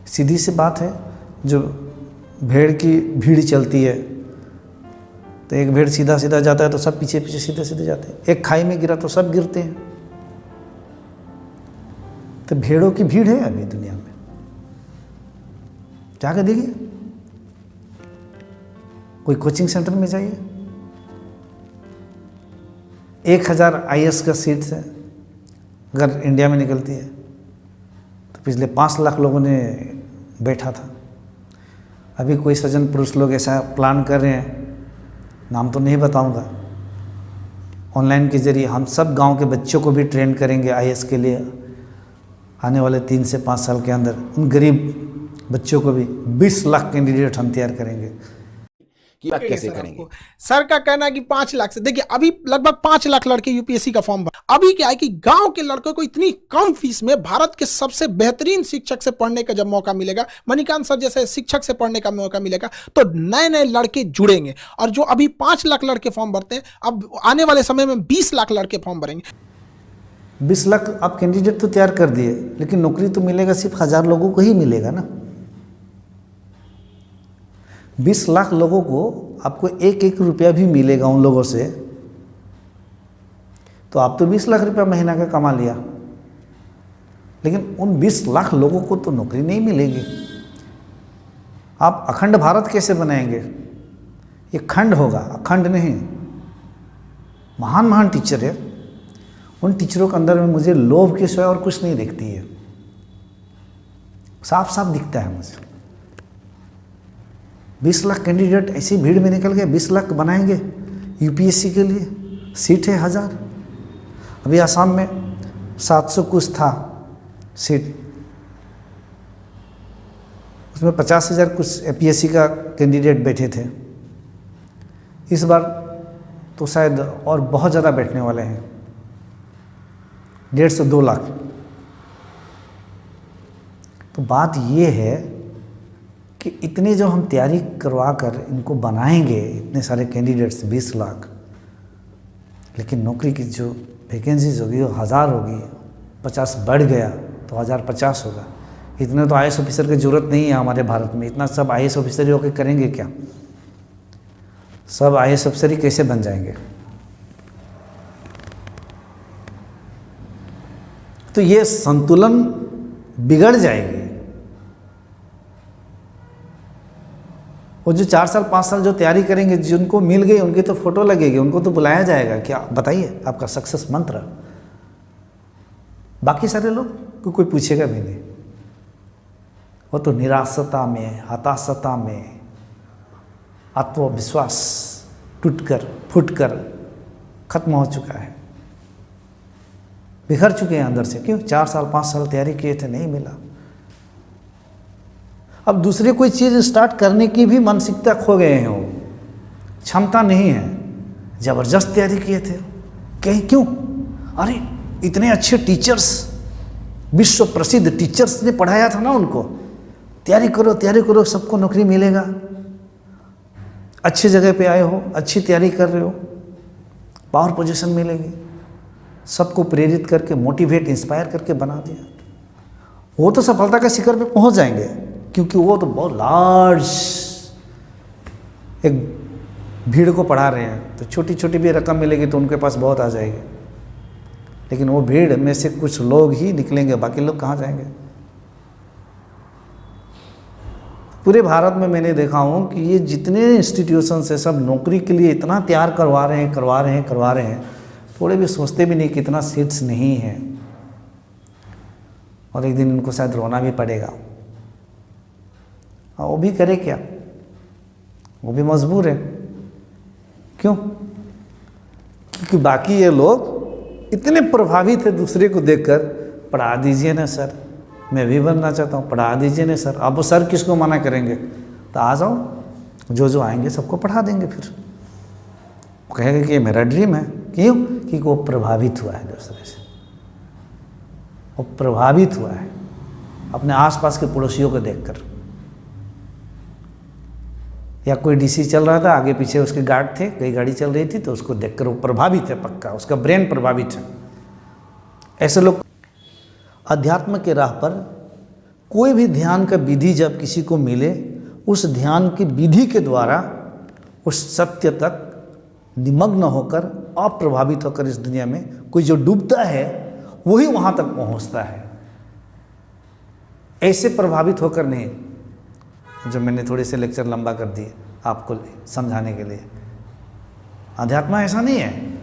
सीधी सी बात है, जो भेड़ की भीड़ चलती है तो एक भेड़ सीधा सीधा जाता है तो सब पीछे पीछे सीधे सीधे जाते हैं। एक खाई में गिरा तो सब गिरते हैं। तो भेड़ों की भीड़ है अभी दुनिया में, जाकर देखिए, कोई कोचिंग सेंटर में जाइए। 1000 IAS का सीट्स है, अगर इंडिया में निकलती है तो पिछले 5 लाख लोगों ने बैठा था। अभी कोई सज्जन पुरुष लोग ऐसा प्लान कर रहे हैं, नाम तो नहीं बताऊंगा, ऑनलाइन के जरिए हम सब गांव के बच्चों को भी ट्रेन करेंगे IAS के लिए। आने वाले 3 से 5 साल के अंदर उन गरीब बच्चों को भी 20 लाख कैंडिडेट हम तैयार करेंगे। कि आप कैसे करेंगे? सर का कहना है कि 5 लाख से, देखिए अभी लगभग 5 लाख लड़के यूपीएससी का फॉर्म भर। अभी क्या है कि गांव के लड़कों को इतनी कम फीस में भारत के सबसे बेहतरीन शिक्षक से पढ़ने का जब मौका मिलेगा, मणिकांत सर जैसे शिक्षक से पढ़ने का मौका मिलेगा, तो नए नए लड़के जुड़ेंगे। और जो अभी 5 लाख लड़के फॉर्म भरते हैं, अब आने वाले समय में 20 लाख लड़के फॉर्म भरेंगे। 20 लाख आप कैंडिडेट तो तैयार कर दिए, लेकिन नौकरी तो मिलेगा सिर्फ 1000 लोगों को ही मिलेगा ना। 20 लाख लोगों को आपको 1-1 रुपया भी मिलेगा उन लोगों से, तो आप तो 20 लाख रुपया महीना का कमा लिया, लेकिन उन 20 लाख लोगों को तो नौकरी नहीं मिलेगी। आप अखंड भारत कैसे बनाएंगे? ये खंड होगा, अखंड नहीं। महान महान टीचर है, उन टीचरों के अंदर में मुझे लोभ के सिवाय और कुछ नहीं दिखती है, साफ साफ दिखता है मुझे। 20 लाख कैंडिडेट ऐसी भीड़ में निकल गए, 20 लाख बनाएंगे यूपीएससी के लिए, सीट है 1000। अभी आसाम में 700 कुछ था सीट, उसमें 50,000 कुछ APSC का कैंडिडेट बैठे थे। इस बार तो शायद और बहुत ज़्यादा बैठने वाले हैं, 1.5 से 2 लाख। तो बात ये है कि इतने जो हम तैयारी करवा कर इनको बनाएंगे, इतने सारे कैंडिडेट्स 20 लाख, लेकिन नौकरी की जो वैकेंसीज होगी वो 1000 होगी, 50 बढ़ गया तो 1050 होगा। इतने तो IAS ऑफिसर की ज़रूरत नहीं है हमारे भारत में। इतना सब IAS ऑफिसर ही होकर करेंगे क्या? सब IAS ऑफिसर ही कैसे बन जाएंगे? तो ये संतुलन बिगड़ जाएगी। वो जो 4 साल 5 साल जो तैयारी करेंगे, जिनको मिल गई उनकी तो फोटो लगेगी, उनको तो बुलाया जाएगा। क्या बताइए आपका सक्सेस मंत्र? बाकी सारे लोग को कोई पूछेगा भी नहीं। वो तो निराशता में, हताशता में, आत्मविश्वास टूटकर फूटकर खत्म हो चुका है, बिखर चुके हैं अंदर से। क्यों? 4 साल 5 साल तैयारी किए थे, नहीं मिला। अब दूसरे कोई चीज़ स्टार्ट करने की भी मानसिकता खो गए हैं, वो क्षमता नहीं है। ज़बरदस्त तैयारी किए थे, कहीं क्यों? अरे इतने अच्छे टीचर्स, विश्व प्रसिद्ध टीचर्स ने पढ़ाया था ना उनको, तैयारी करो सबको नौकरी मिलेगा। अच्छी जगह पे आए हो, अच्छी तैयारी कर रहे हो, पावर पोजीशन मिलेगी। सबको प्रेरित करके, मोटिवेट, इंस्पायर करके बना दिया। वो तो सफलता के शिखर पे पहुंच जाएंगे, क्योंकि वो तो बहुत लार्ज एक भीड़ को पढ़ा रहे हैं, तो छोटी छोटी भी रकम मिलेगी तो उनके पास बहुत आ जाएगी। लेकिन वो भीड़ में से कुछ लोग ही निकलेंगे, बाकी लोग कहाँ जाएंगे? पूरे भारत में मैंने देखा हूँ कि ये जितने इंस्टीट्यूशन है सब नौकरी के लिए इतना तैयार करवा रहे हैं, थोड़े भी सोचते भी नहीं कि इतना सीट्स नहीं है, और एक दिन इनको शायद रोना भी पड़ेगा। हाँ, वो भी करे क्या? वो भी मजबूर है। क्यों? क्योंकि बाकी ये लोग इतने प्रभावित है दूसरे को देखकर, पढ़ा दीजिए ना सर, मैं भी बनना चाहता हूँ, पढ़ा दीजिए ना सर। अब वो सर किसको मना करेंगे? तो आ जाओ, जो आएंगे सबको पढ़ा देंगे। फिर वो कहेगा कि ये मेरा ड्रीम है। क्यों? कि वो प्रभावित हुआ है दूसरे से, वो प्रभावित हुआ है अपने आसपास के पड़ोसियों को देखकर। या कोई डीसी चल रहा था, आगे पीछे उसके गार्ड थे, कई गाड़ी चल रही थी, तो उसको देखकर वो प्रभावित है, पक्का उसका ब्रेन प्रभावित है। ऐसे लोग अध्यात्म के राह पर कोई भी ध्यान का विधि जब किसी को मिले, उस ध्यान की विधि के द्वारा उस सत्य तक निमग्न होकर, अप्रभावित होकर इस दुनिया में कोई जो डूबता है वही वहाँ तक पहुँचता है। ऐसे प्रभावित होकर नहीं, जो मैंने थोड़े से लेक्चर लंबा कर दिए आपको समझाने के लिए। अध्यात्म ऐसा नहीं है